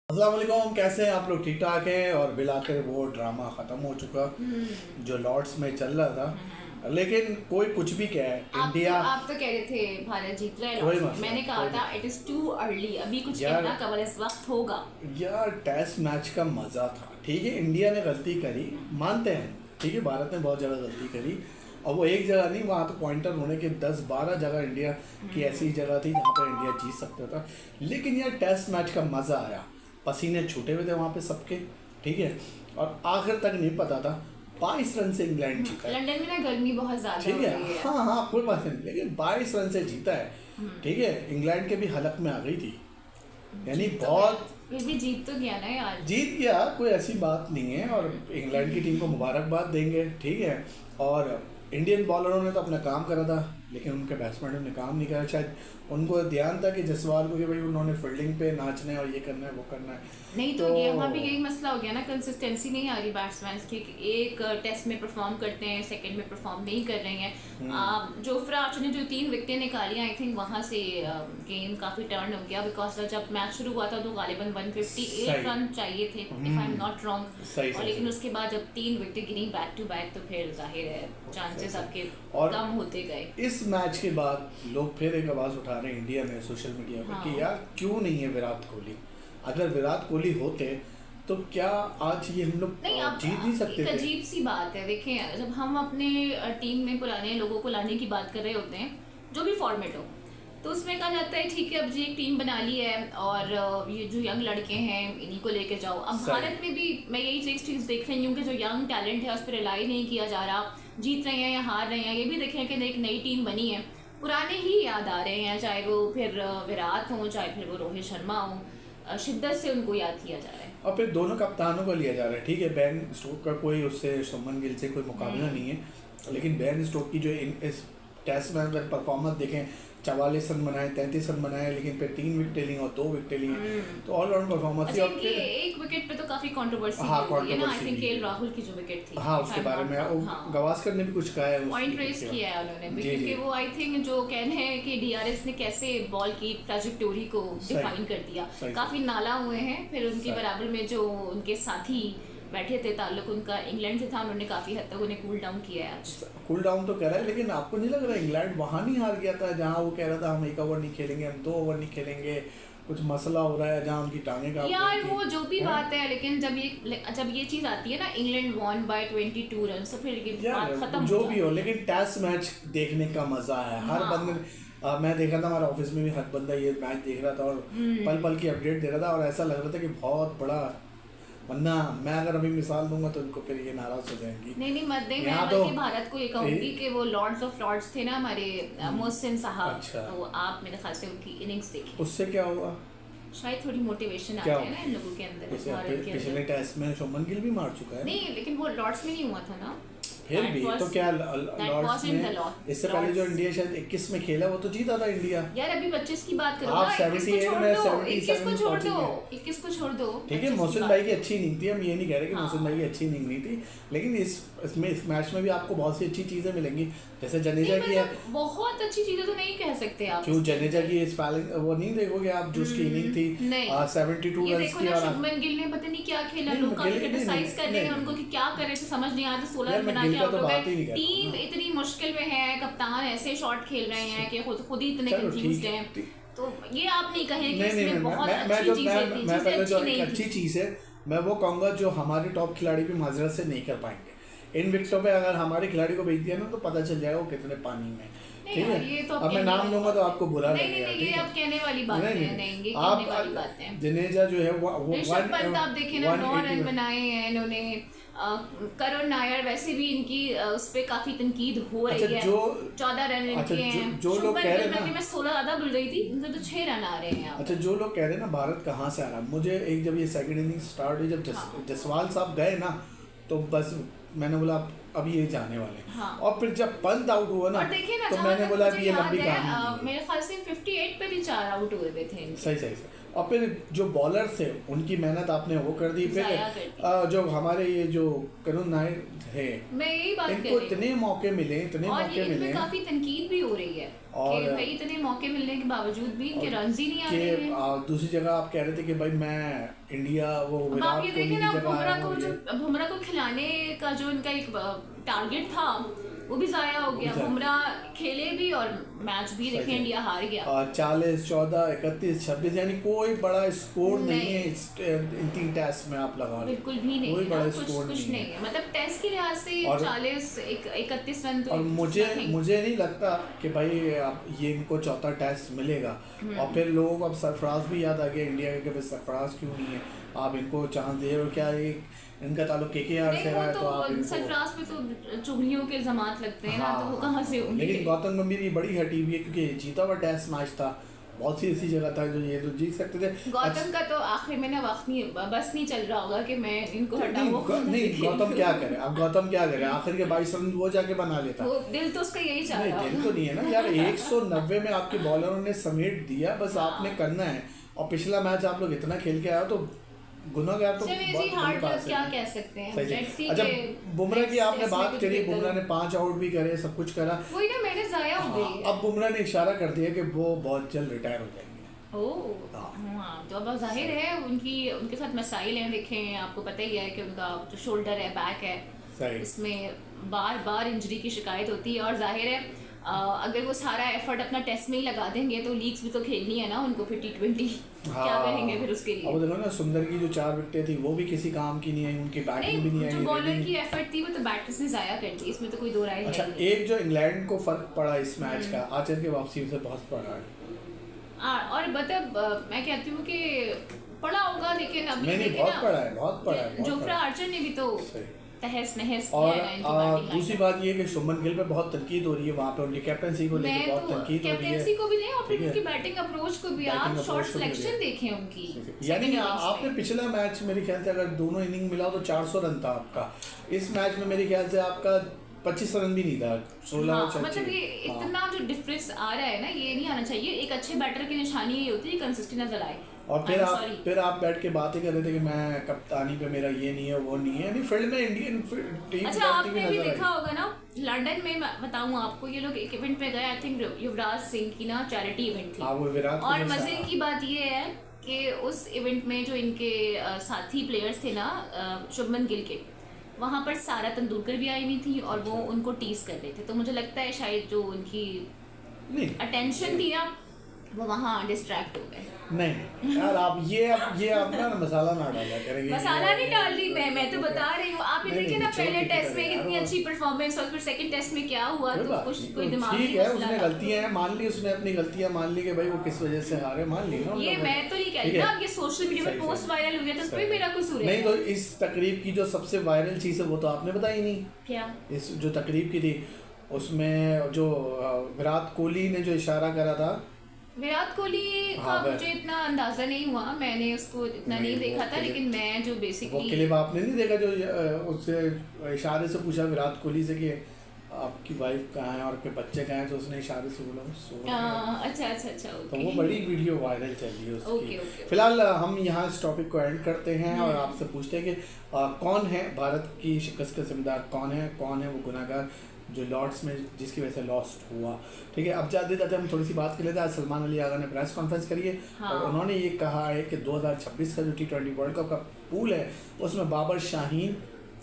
अस्सलाम वालेकुम, कैसे हैं आप लोग? ठीक ठाक हैं। और बिल आखिर वो ड्रामा ख़त्म हो चुका जो लॉर्ड्स में चल रहा था। लेकिन कोई कुछ भी कहे, इंडिया आप तो कह रहे थे भारत जीत रहा है कोई लॉर्ड्स में। मसला मैंने कहा कोई था इट इज टू अर्ली, अभी कुछ यार कहना कबल इस वक्त होगा। यार टेस्ट मैच का मज़ा था। ठीक है, इंडिया ने गलती करी, मानते हैं। ठीक है, भारत ने बहुत ज़्यादा गलती करी और वो एक जगह नहीं, वहाँ तो पॉइंटर होने के 10-12 जगह इंडिया की ऐसी जगह थी जहाँ पर इंडिया जीत सकता था। लेकिन यार टेस्ट मैच का मज़ा आया, पसीने छूटे हुए थे वहाँ पे सबके। ठीक है, और आखिर तक नहीं पता था 22 रन से इंग्लैंड जीता है। लंदन में ना गर्मी बहुत ज्यादा ठीक हो है, रही है। हाँ हाँ कोई बात नहीं, लेकिन 22 रन से जीता है। ठीक है, इंग्लैंड के भी हलक में आ गई थी, यानी जीत तो बहुत फिर भी जीत तो गया ना यार। जीत गया, कोई ऐसी बात नहीं है। और इंग्लैंड की टीम को मुबारकबाद देंगे। ठीक है, और इंडियन बॉलरों ने तो अपना काम करा था, लेकिन उनके बैट्समैनों ने काम नहीं करा। शायद उनको ध्यान था कि जसवाल को कि भाई उन्होंने फील्डिंग पे नाचना है और ये करना है वो करना है। नहीं तो यहाँ भी यही मसला हो गया ना, कंसिस्टेंसी नहीं आ रही बैट्समैन की। एक टेस्ट में परफॉर्म करते हैं, सेकंड में परफॉर्म नहीं कर रहे हैं। जोफ्रा आर्चर ने जो 3 विकेटें निकाली, आई थिंक वहाँ से गेम काफ़ी टर्न हो गया। बिकॉज जब मैच शुरू हुआ था तो गालिबन 158 रन चाहिए थे if I am not wrong. और लेकिन उसके बाद जब 3 विकेटें गिरी बैक टू बैक तो फिर जाहिर है चांसेस आपके कम होते गए। इस मैच के बाद लोग फिर एक आवाज़ उठा रहे हैं इंडिया में सोशल मीडिया पर कि यार क्यों नहीं है विराट कोहली। अगर विराट कोहली होते तो क्या आज ये हम लोग जीत नहीं सकते थे? अजीब सी बात है। देखें, जब हम अपने टीम में पुराने लोगों को लाने की बात कर रहे होते हैं, जो भी फॉर्मेट हो, तो उसमें कहा जाता है ठीक है अब जी एक टीम बना ली है और ये जो यंग लड़के हैं इन्हीं को लेके जाओ। अब भारत में भी मैं यही चीज़ देख रही हूँ कि जो यंग टैलेंट है उस पर रिलाई नहीं किया जा रहा। जीत रहे हैं या हार रहे हैं ये भी देखें कि एक नई टीम बनी है, पुराने ही याद आ रहे हैं, चाहे वो फिर विराट हो चाहे फिर वो रोहित शर्मा हो, शिद्दत से उनको याद किया जा रहा है। और फिर दोनों कप्तानों को लिया जा रहा है। ठीक है, बेन स्टोक का कोई उससे शुभमन गिल से कोई मुकाबला नहीं है, लेकिन बेन स्टोक की जो इस टेस्ट में अगर परफॉर्मेंस देखें, 44 रन बनाए, 33 रन बनाए, लेकिन फिर 3 विकेटें ली और 2 विकेटें ली, तो ऑलराउंड परफॉर्मेंस थी। इनकी एक विकेट पे तो काफी कंट्रोवर्सी हुई है ना, आई थिंक केएल राहुल की जो विकेट थी, हाँ उसके बारे में गावस्कर ने भी कुछ कहा है, पॉइंट रेस किया है उन्होंने, क्योंकि वो आई थिंक जो कहने हैं कि डीआरएस ने कैसे बॉल की ट्रैजेक्टोरी को डिफाइन कर दिया, काफी नाला हुए हैं। फिर उनके बराबर में जो उनके साथी बैठे थे, ताल्लुक उनका इंग्लैंड से था, उन्होंने काफी हद तक उन्हें कूल डाउन किया है। आज कूल डाउन तो कह रहा है, लेकिन आपको नहीं लग रहा इंग्लैंड वहां नहीं हार गया था जहां वो कह रहा था हम 1 ओवर नहीं खेलेंगे, हम 2 ओवर नहीं खेलेंगे, कुछ मसला हो रहा है जहां उनकी टांगे का यार वो जो भी बात है, लेकिन जब ये चीज आती है ना, इंग्लैंड वॉन बाय 22 रन, तो फिर बात खत्म जो भी हो, लेकिन टेस्ट मैच देखने का मजा है। हर बंदे मैं देखा था, हमारे ऑफिस में भी हर बंदा ये मैच देख रहा था और पल पल की अपडेट दे रहा था, और ऐसा लग रहा था कि बहुत बड़ा, वरना मैं अगर अभी मिसाल दूंगा तो उनको फिर ये नाराज हो जाएंगी। नहीं मत दें, मैं बल्कि भारत को ये कहूंगी कि वो लॉर्ड्स ऑफ लॉर्ड्स थे ना हमारे मोहसिन साहब, अच्छा। तो आप मेरे ख्याल से उनकी इनिंग्स देखिए, उससे क्या होगा? शायद थोड़ी मोटिवेशन आ जाए ना इन लोगों के अंदर। पिछले टेस्ट में शुभमन गिल भी मार चुका है। नहीं, लेकिन वो लॉर्ड्स में नहीं हुआ था ना, फिर भी तो क्या लॉर्ड्स में इससे पहले जो इंडिया शायद 21 में खेला वो तो जीता था इंडिया। यार अभी 25 की बात करो, आप 78 में 21 को छोड़ दो, 21 को छोड़ दो। ठीक है, मोहसिन भाई की अच्छी इनिंग थी, हम ये नहीं कह रहे कि मोहसिन भाई की अच्छी इनिंग नहीं थी, लेकिन इस मैच में भी आपको बहुत सी अच्छी चीजें मिलेंगी, जैसे जडेजा की है। बहुत अच्छी चीजें तो नहीं कह सकते आप, क्यों जडेजा की स्पेलिंग वो नहीं देखोगे आप, जो उसकी इनिंग थी 72 रन की। और शुभमन गिल ने पता नहीं क्या खेला, लोग काफी क्रिटिसाइज कर रहे हैं उनको कि क्या करे, समझ नहीं आता, 16 रन बना के आउट हो गए। टीम इतनी मुश्किल में है, कप्तान ऐसे शॉट खेल रहे हैं कि खुद ही इतने कंफ्यूज्ड हैं, तो ये आप नहीं कहें कि इसमें बहुत अच्छी चीजें थी। मैं पहले जो अच्छी चीज है मैं वो कहूंगा जो हमारे टॉप खिलाड़ी भी माजरत से नहीं कर पाएंगे। इन विकेटों पे अगर हमारे खिलाड़ी को भेज दिया ना तो पता चल जाएगा वो कितने पानी में। ठीक है, ये तो अब मैं नाम लूंगा तो आपको बुरा लगेगा। ये आप कहने वाली बात है, नहीं ये कहने वाली बात है। जनेजा जो है वो ऋषभ पंत आप देखें ना, 9 रन बनाए हैं इन्होंने। करुण नायर वैसे भी इनकी उस पे काफी तनकीद हो रही है, 14 रन इनके हैं। जो लोग कह रहे हैं ना, मैं 16 ज्यादा बोल रही थी, इनसे तो 6 रन आ रहे हैं। अच्छा, जो लोग कह रहे हैं ना भारत कहाँ से आ रहा, मुझे एक जब ये सेकंड इनिंग स्टार्ट हुई, जब जसवाल साहब गए ना तो बस मैंने बोला अब ये जाने वाले। हाँ। और फिर जब पंत आउट हुआ ना तो मैंने बोला कि ये लंबी कहानी मेरे ख्याल से 58 पे भी 4 आउट हुए थे। सही और फिर जो बॉलर्स थे उनकी मेहनत आपने वो कर दी। फिर ज़ाया कर दी। जो हमारे ये जो करुण नायर थे, मैं यही बात कर इनको रही हूँ। इतने मौके मिले, इतने और मौके इनमें मिले काफी तनकीद भी हो रही है और कि भाई इतने मौके मिलने के बावजूद भी इनके रन्स ही नहीं आ कि रहे हैं। दूसरी जगह आप कह रहे थे कि भाई मैं इंडिया वो अब विराट आप ये कोहली देखें की ना, जगह आया हूँ, बुमराह को खिलाने का जो इनका एक टारगेट था वो भी जाया हो गया। बुमराह खेले भी और मैच भी देखें इंडिया हार गया। 40, 14, 31, 26 यानी कोई बड़ा स्कोर नहीं है इन 3 टेस्ट में आप लगा रहे, बिल्कुल भी नहीं कोई है बड़ा ना, स्कोर कुछ नहीं है। मतलब टेस्ट के लिहाज से 40 31 रन तो और मुझे नहीं लगता कि भाई अब ये इनको चौथा टेस्ट मिलेगा। और फिर लोगों को अब सरफराज भी याद आ गया इंडिया के, भाई सरफराज क्यों नहीं है, आप इनको चांस दे रहे हो क्या? इनका ताल्लुक केकेआर से है तो आप इनको सरफराज पे तो चुगलियों के इल्जामात लगते हैं ना, तो वो कहाँ से होंगे? लेकिन गौतम गंभीर ये बड़ी हटी हुई है क्योंकि जीता हुआ टेस्ट मैच था, बहुत सी ऐसी जगह था जो ये तो जीत सकते थे। गौतम का तो आखिर में ना वक्त नहीं, बस नहीं चल रहा होगा कि मैं इनको हटाऊं। नहीं गौतम क्या करे, अब गौतम क्या करे, आखिर के 22 रन वो जाके बना लेता। वो दिल तो उसका यही चाह रहा नहीं, दिल होगा। तो नहीं है ना यार, 190 में आपके बॉलरों ने समेट दिया, बस आपने करना है। और पिछला मैच आप लोग इतना खेल के आए हो तो गुनाहगार तो बहुत हार्ड वर्क क्या कह सकते हैं। अच्छा, बुमराह की आपने बात करी, बुमराह ने 5 आउट भी करे, सब कुछ करा, वही ना, मैंने जाया हो गई। अब बुमराह ने इशारा कर दिया कि वो बहुत जल्द रिटायर हो जाएंगे। ओह हाँ, तो अब जाहिर है उनके साथ मसाइल हैं। देखें आपको पता ही है कि उनका जो शोल्डर है, बैक है, इसमें बार बार इंजरी की शिकायत होती है। और जाहिर है अगर वो सारा एफर्ट अपना टेस्ट में ही लगा देंगे तो लीग्स भी तो खेलनी है ना उनको, फिर T20 क्या करेंगे फिर उसके लिए? अब देखो ना, सुंदर की जो 4 विकेटें थी वो भी किसी काम की नहीं आई, उनकी बैटिंग भी नहीं आई। जो बॉलर की एफर्ट थी वो तो बैटर्स ने जाया कर दी, इसमें तो कोई दो राय अच्छा, नहीं। एक जो इंग्लैंड को फर्क पड़ा इस मैच का, आचर के वापसी से बहुत पड़ा है। और मतलब मैं कहती हूँ कि पड़ा होगा, लेकिन अभी नहीं बहुत पड़ा है, बहुत पड़ा है। जोफ्रा आर्चर ने भी तो तहस नहस और किया है इनकी बैटिंग। दूसरी बात ये कि शुभमन गिल पे बहुत तनकीद हो रही है, वहाँ पे उनकी कैप्टनसी को लेकर बहुत तनकीद हो रही है। कैप्टनसी को भी नहीं, और फिर उनकी बैटिंग अप्रोच को भी। आप शॉट सिलेक्शन देखें उनकी, यानी आपने पिछला मैच मेरे ख्याल से अगर दोनों इनिंग मिला तो 400 रन था आपका, इस मैच में मेरे ख्याल से आपका 25 रन भी नहीं था, 16। मतलब ये इतना जो डिफरेंस आ रहा है ना, ये नहीं आना चाहिए। एक अच्छे बैटर की निशानी ये होती है कंसिस्टेंट नजर आए। और फिर आप बैठ के बातें कर रहे थे कि मैं कप्तानी पे मेरा ये नहीं है वो नहीं है, यानी फील्ड में इंडियन टीम। अच्छा, आपने भी देखा होगा ना लंदन में, बताऊं आपको, ये लोग एक इवेंट पे गए, आई थिंक युवराज सिंह की ना चैरिटी इवेंट थी। वो विराट और मजे की बात ये है कि उस इवेंट में जो इनके साथी प्लेयर्स थे ना शुभमन गिल के, वहाँ पर सारा तेंदुलकर भी आई नहीं थी और वो उनको टीज कर रहे थे। तो मुझे लगता है शायद जो उनकी अटेंशन थी ना वो वहाँ डिस्ट्रैक्ट हो गए। नहीं यार, आप ये आप ना मसाला ना डाला करेंगे। मसाला नहीं डाल रही मैं तो बता रही हूँ। आप ये देखिए ना, पहले टेस्ट में कितनी अच्छी परफॉर्मेंस और फिर सेकंड टेस्ट में क्या हुआ, तो कुछ कोई दिमाग ठीक है, उसने गलतियां हैं, मान ली उसने अपनी गलतियां मान ली कि भाई वो किस वजह से हारे, मान ली ना। ये मैं तो नहीं कह रही ना, अब ये सोशल मीडिया में पोस्ट वायरल हुई है तो उसमें मेरा कसूर है नहीं। तो इस तकरीब की जो सबसे वायरल चीज है वो तो आपने बताई नहीं। क्या? इस जो तकरीब की थी उसमें जो विराट कोहली ने जो इशारा करा था, विराट कोहली का मुझे इतना अंदाजा नहीं हुआ, मैंने उसको इतना नहीं देखा था, लेकिन मैं जो बेसिकली वो क्लिप आपने नहीं देखा जो उससे इशारे से पूछा विराट कोहली से कि आपकी वाइफ कहाँ है और आपके बच्चे कहाँ हैं, तो उसने इशारे से बोला अच्छा तो वो बड़ी वीडियो वायरल चल रही है उसकी। ओके। फिलहाल हम यहाँ इस टॉपिक को एंड करते हैं और आपसे पूछते हैं कि कौन है भारत की शिकस्त का जिम्मेदार, कौन है वो गुनाहगार जो लॉर्ड्स में जिसकी वजह से लॉस्ट हुआ। ठीक है, अब जाते हम थोड़ी सी बात कर लेते हैं। आज सलमान अली आगा ने प्रेस कॉन्फ्रेंस करी है और उन्होंने ये कहा है कि 2026 का जो T20 वर्ल्ड कप का पूल है उसमें बाबर शाहीन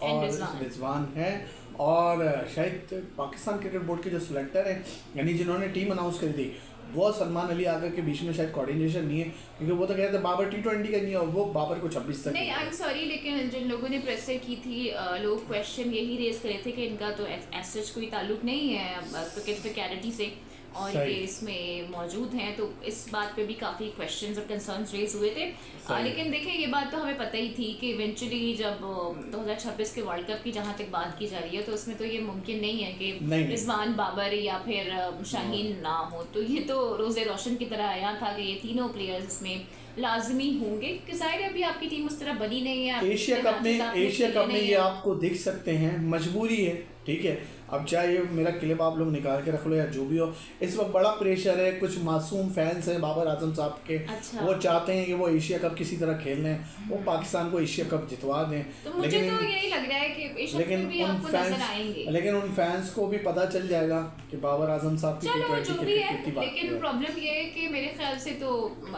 और रिजवान है और शायद पाकिस्तान क्रिकेट बोर्ड के जो सिलेक्टर हैं, यानी जिन्होंने टीम अनाउंस करी थी, वो सलमान अली आगा के बीच में शायद कोऑर्डिनेशन नहीं है, क्योंकि वो तो कहते हैं बाबर T20 का नहीं है और वो बाबर को 26 तक नहीं। आई एम सॉरी, लेकिन जिन लोगों ने प्रेस से की थी लोग क्वेश्चन यही रेज करे थे कि इनका तो एज कोई ताल्लुक नहीं है क्रिकेट फिकैलिटी से और ये इसमें मौजूद हैं, तो इस बात पे भी काफ़ी क्वेश्चंस और कंसर्न्स रेज हुए थे। लेकिन देखें, ये बात तो हमें पता ही थी कि इवेंचुअली जब 2026 के वर्ल्ड कप की जहाँ तक बात की जा रही है तो उसमें तो ये मुमकिन नहीं है कि रिजवान, बाबर या फिर शाहीन ना हो। तो ये तो रोज़े रोशन की तरह आया था कि ये तीनों प्लेयर्स इसमें लाजमी होंगे, क्योंकि जाहिर है अभी आपकी टीम उस तरह बनी नहीं है। एशिया कप में ये आपको दिख सकते हैं, मजबूरी है ठीक है। अब चाहे मेरा क्लिप आप लोग निकाल के रख लो या जो भी हो, इस वक्त बड़ा प्रेशर है, कुछ मासूम फैंस हैं बाबर आजम साहब के। अच्छा। वो चाहते हैं कि वो एशिया कप किसी तरह खेल लें, वो पाकिस्तान को एशिया कप जितवा दें। तो मुझे तो यही लग रहा है कि एशिया कप में भी आपको नजर आएंगे। लेकिन उन फैंस को भी पता चल जाएगा कि बाबर आजम साहब की चलो जो भी है, कितनी बात लेकिन प्रॉब्लम ये है कि मेरे ख्याल से तो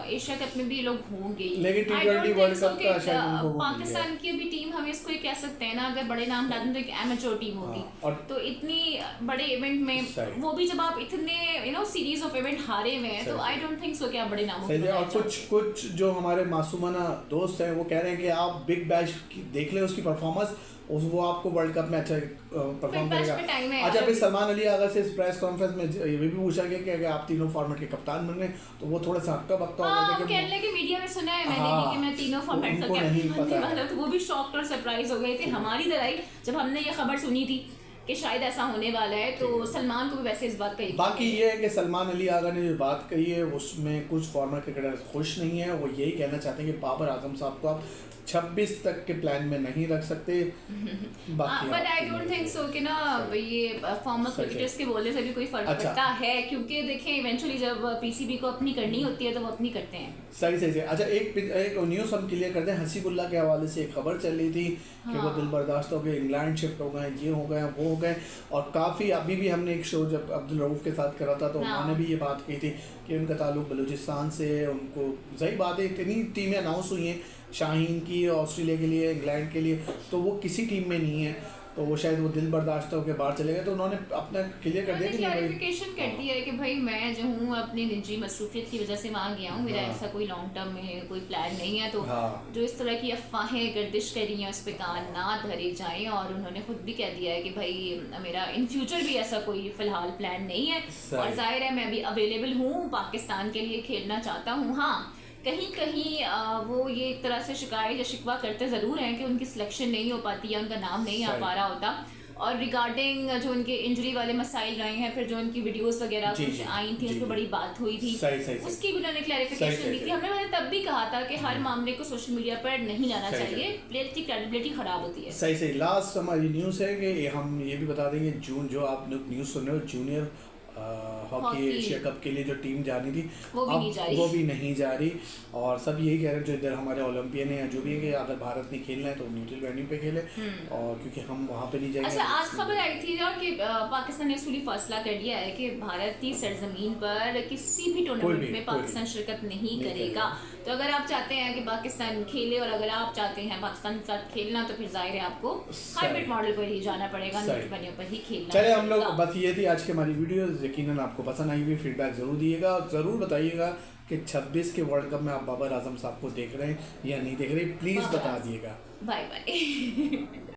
एशिया कप में भी लोग होंगे। लेकिन T20 वर्ल्ड कप का शायद उनको हो पाकिस्तान की अभी टीम हम इसको कह सकते हैं ना, अगर बड़े नाम डालें तो एक एमेच्योर टीम होगी। और तो इतनी बड़े इवेंट में वो भी जब आप इतने सीरीज ऑफ इवेंट हारे हुए हैं, तो आई डोंट थिंक सो कि आप बड़े नामों को। और कुछ जो हमारे मासूमाना दोस्त हैं वो कह रहे हैं कि आप बिग बैश देख लें उसकी परफॉर्मेंस, वो आपको वर्ल्ड कप में अच्छा परफॉर्म करेगा। अच्छा, फिर सलमान अली अगर से इस प्रेस कॉन्फ्रेंस में ये भी पूछा गया कि अगर आप तीनों फॉर्मेट के कप्तान बन रहे, तो वो थोड़ा सा हक्का बक्का हो गया था कि मीडिया में सुना है मैंने कि मैं तीनों फॉर्मेट का कैप्टन बनने वाला, तो वो भी शॉक्ड और सरप्राइज हो गए थे हमारी तरह ही जब हमने ये खबर सुनी थी कि शायद ऐसा होने वाला है। तो सलमान को भी वैसे इस बात का बाकी ये है कि सलमान अली आगा ने जो बात कही है उसमें कुछ फॉर्मर क्रिकेटर खुश नहीं है। वो यही कहना चाहते हैं कि बाबर आजम साहब को आप 26 तक के प्लान में नहीं रख सकते। But I don't think so कि ना ये फॉर्मर क्रिकेटर्स के बोलने से भी कोई फर्क पड़ता है, क्योंकि देखें इवेंचुअली जब पीसीबी को अपनी करनी होती है तो वो अपनी करते हैं। सही। अच्छा, एक न्यूज़ हम क्लियर कर दें। हसीबुल्ला के हवाले से एक खबर चल रही थी कि वो दिल बर्दाश्त हो गए, इंग्लैंड शिफ्ट हो गए, ये हो गए वो हो गए। और काफ़ी अभी भी हमने एक शो जब अब्दुल रऊफ के साथ करा था तो उन्होंने भी ये बात कही थी कि उनका ताल्लुक बलूचिस्तान से है। उनको सही बात है, इतनी टीमें अनाउंस हुई हैं शाहीन की, ऑस्ट्रेलिया के लिए, इंग्लैंड के लिए, तो वो किसी टीम में नहीं है। तो वो शायद वो दिल बर्दाश्त होकर बाहर चले गए। तो उन्होंने अपना क्लियर कर दिया कि क्लैरिफिकेशन कर दिया है कि भाई मैं जो हूँ अपनी निजी मसरूफियत की वजह से वहाँ गया हूँ, मेरा ऐसा कोई लॉन्ग टर्म में कोई प्लान नहीं है। तो जो इस तरह की अफवाहें गर्दिश कर रही हैं उस पर कान ना धरे जाएं। और उन्होंने खुद भी कह दिया है कि भाई मेरा इन फ्यूचर भी ऐसा कोई फिलहाल प्लान नहीं है। और जाहिर है मैं भी अवेलेबल हूँ, पाकिस्तान के लिए खेलना चाहता हूँ। हाँ, कहीं कहीं वो ये एक तरह से शिकायत या शिकवा करते ज़रूर हैं कि उनकी सिलेक्शन नहीं हो पाती या उनका नाम नहीं आ पा रहा होता। और रिगार्डिंग जो उनके इंजरी वाले मसाइल रहे हैं, फिर जो उनकी वीडियोस वगैरह कुछ आई थी उस पर बड़ी बात हुई थी, उसकी भी उन्होंने क्लैरिफिकेशन दी थी। मैंने तब भी कहा था कि हर मामले को सोशल मीडिया पर नहीं लाना चाहिए, प्लेयर की क्रेडिबिलिटी खराब होती है। सही। लास्ट हमारी न्यूज़ है कि हम ये भी बता देंगे जून जो आप न्यूज़ सुन रहे हो, जूनियर हॉकी एशिया कप के लिए जो टीम जानी थी वो भी नहीं जा रही। और सब यही कह रहे हैं जो इधर हमारे ओलंपियन है या जो भी है कि अगर भारत ने खेलना है तो न्यूट्रल वेन्यू पे खेले, और क्योंकि हम वहाँ पे नहीं जाएंगे। अच्छा, आज खबर आई थी कि पाकिस्तान ने असूली फैसला कर लिया है कि भारत की सरजमीन पर किसी भी टूर्नामेंट में पाकिस्तान शिरकत नहीं करेगा। तो अगर आप चाहते हैं कि पाकिस्तान खेले और अगर आप चाहते हैं पाकिस्तान के साथ खेलना, तो फिर जाहिर है आपको हाइब्रिड मॉडल पर ही जाना पड़ेगा, न्यूट्रल वेन्यू पर ही खेलना। चले हम लोग, बस ये थी आज की हमारी वीडियो। यकीनन आपको पसंद आई हुई, फीडबैक ज़रूर दिएगा और ज़रूर बताइएगा कि 26 के वर्ल्ड कप में आप बाबर आजम साहब को देख रहे हैं या नहीं देख रहे, प्लीज़ बता दिएगा। Bye bye.